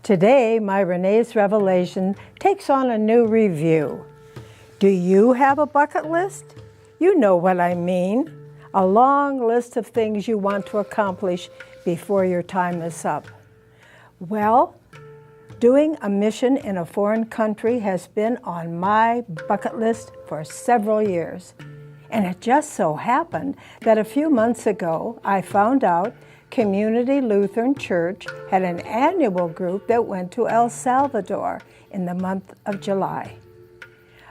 Today, my Renee's Revelation takes on a new review. Do you have a bucket list? You know what I mean. A long list of things you want to accomplish before your time is up. Well, doing a mission in a foreign country has been on my bucket list for several years. And it just so happened that a few months ago, I found out Community Lutheran Church had an annual group that went to El Salvador in the month of July.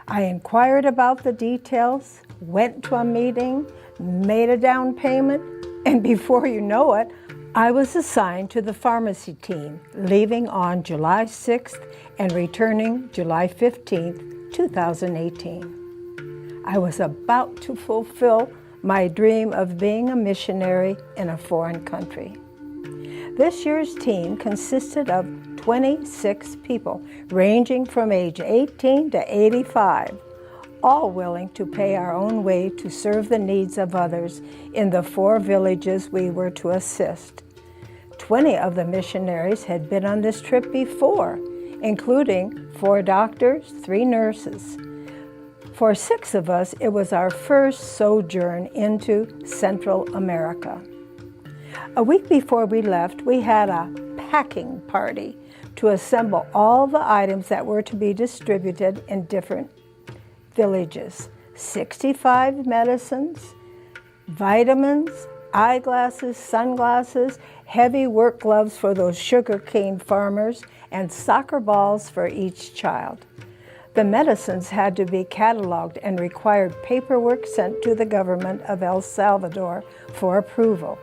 I inquired about the details, went to a meeting, made a down payment, and before you know it, I was assigned to the pharmacy team, leaving on July 6th and returning July 15th, 2018. I was about to fulfill my dream of being a missionary in a foreign country. This year's team consisted of 26 people, ranging from age 18 to 85, all willing to pay our own way to serve the needs of others in the 4 villages we were to assist. 20 of the missionaries had been on this trip before, including 4 doctors, 3 nurses. For 6 of us, it was our first sojourn into Central America. A week before we left, we had a packing party to assemble all the items that were to be distributed in different villages. 65 medicines, vitamins, eyeglasses, sunglasses, heavy work gloves for those sugarcane farmers, and soccer balls for each child. The medicines had to be cataloged and required paperwork sent to the government of El Salvador for approval.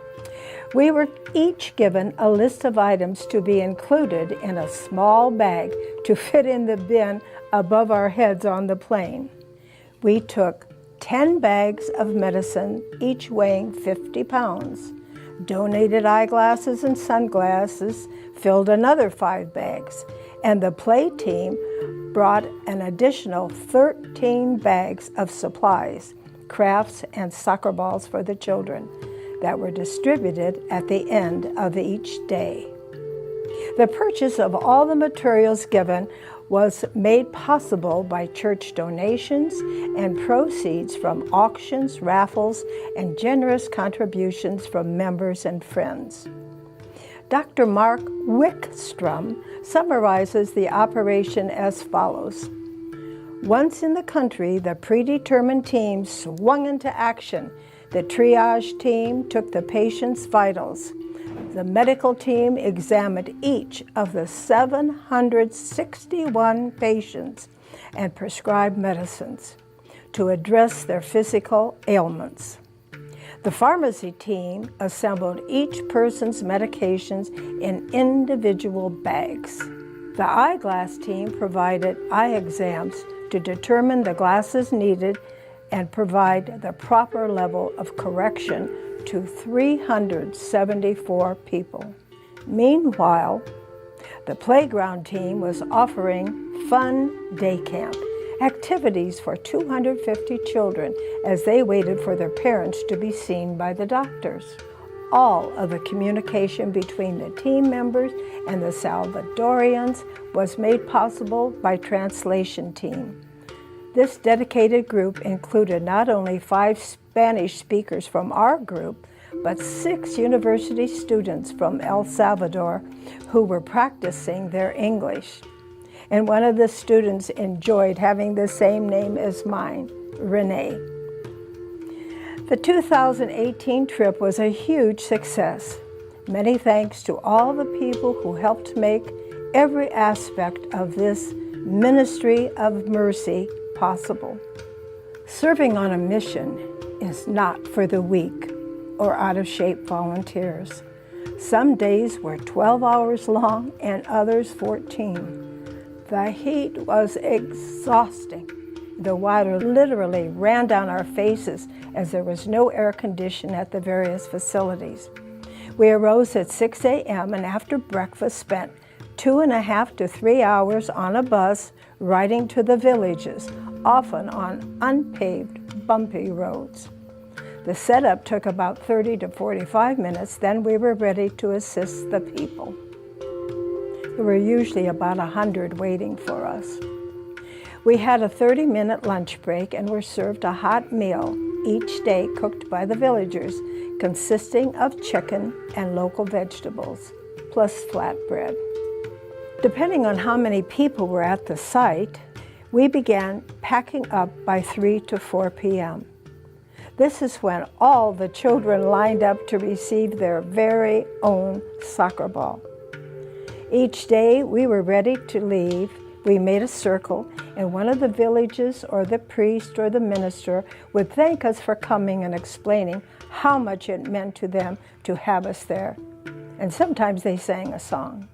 We were each given a list of items to be included in a small bag to fit in the bin above our heads on the plane. We took 10 bags of medicine, each weighing 50 pounds. Donated eyeglasses and sunglasses filled another 5 bags, and the play team brought an additional 13 bags of supplies, crafts, and soccer balls for the children that were distributed at the end of each day. The purchase of all the materials given was made possible by church donations and proceeds from auctions, raffles, and generous contributions from members and friends. Dr. Mark Wickstrom summarizes the operation as follows. Once in the country, the predetermined team swung into action. The triage team took the patient's vitals. The medical team examined each of the 761 patients and prescribed medicines to address their physical ailments. The pharmacy team assembled each person's medications in individual bags. The eyeglass team provided eye exams to determine the glasses needed and provide the proper level of correction to 374 people. Meanwhile, the playground team was offering fun day camp activities for 250 children as they waited for their parents to be seen by the doctors. All of the communication between the team members and the Salvadorians was made possible by translation team. This dedicated group included not only 5 Spanish speakers from our group, but 6 university students from El Salvador who were practicing their English. And one of the students enjoyed having the same name as mine, Renee. The 2018 trip was a huge success. Many thanks to all the people who helped make every aspect of this ministry of mercy possible. Serving on a mission is not for the weak or out-of-shape volunteers. Some days were 12 hours long and others 14. The heat was exhausting. The water literally ran down our faces as there was no air conditioning at the various facilities. We arose at 6 a.m. and after breakfast spent 2.5 to 3 hours on a bus riding to the villages, often on unpaved, bumpy roads. The setup took about 30 to 45 minutes, then we were ready to assist the people. There were usually about 100 waiting for us. We had a 30-minute lunch break and were served a hot meal each day cooked by the villagers, consisting of chicken and local vegetables, plus flatbread. Depending on how many people were at the site, we began packing up by 3 to 4 p.m. This is when all the children lined up to receive their very own soccer ball. Each day we were ready to leave, we made a circle, and one of the villages or the priest or the minister would thank us for coming and explaining how much it meant to them to have us there. And sometimes they sang a song.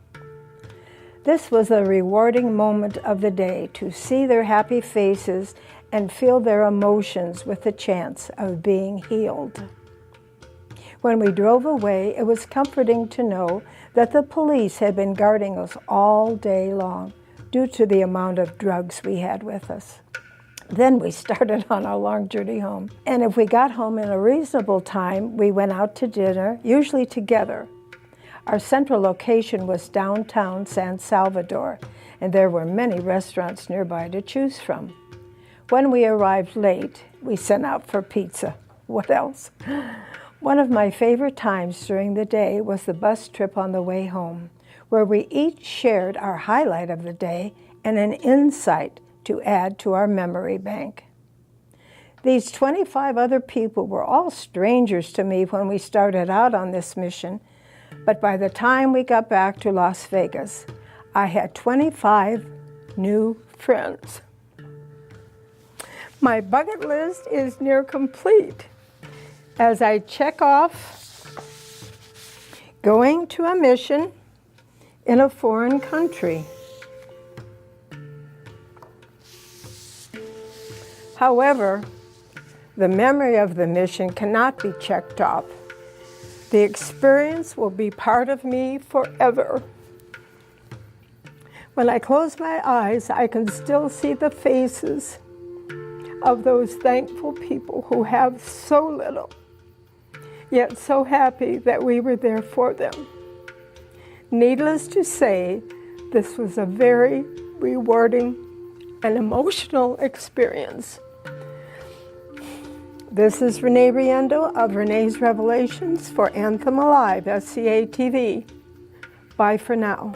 This was a rewarding moment of the day, to see their happy faces and feel their emotions with the chance of being healed. When we drove away, it was comforting to know that the police had been guarding us all day long due to the amount of drugs we had with us. Then we started on our long journey home. And if we got home in a reasonable time, we went out to dinner, usually together. Our central location was downtown San Salvador, and there were many restaurants nearby to choose from. When we arrived late, we sent out for pizza. What else? One of my favorite times during the day was the bus trip on the way home, where we each shared our highlight of the day and an insight to add to our memory bank. These 25 other people were all strangers to me when we started out on this mission, but by the time we got back to Las Vegas, I had 25 new friends. My bucket list is near complete as I check off going to a mission in a foreign country. However, the memory of the mission cannot be checked off. The experience will be part of me forever. When I close my eyes, I can still see the faces of those thankful people who have so little, yet so happy that we were there for them. Needless to say, this was a very rewarding and emotional experience. This is Renee Riendo of Renee's Revelations for Anthem Alive, SCA-TV. Bye for now.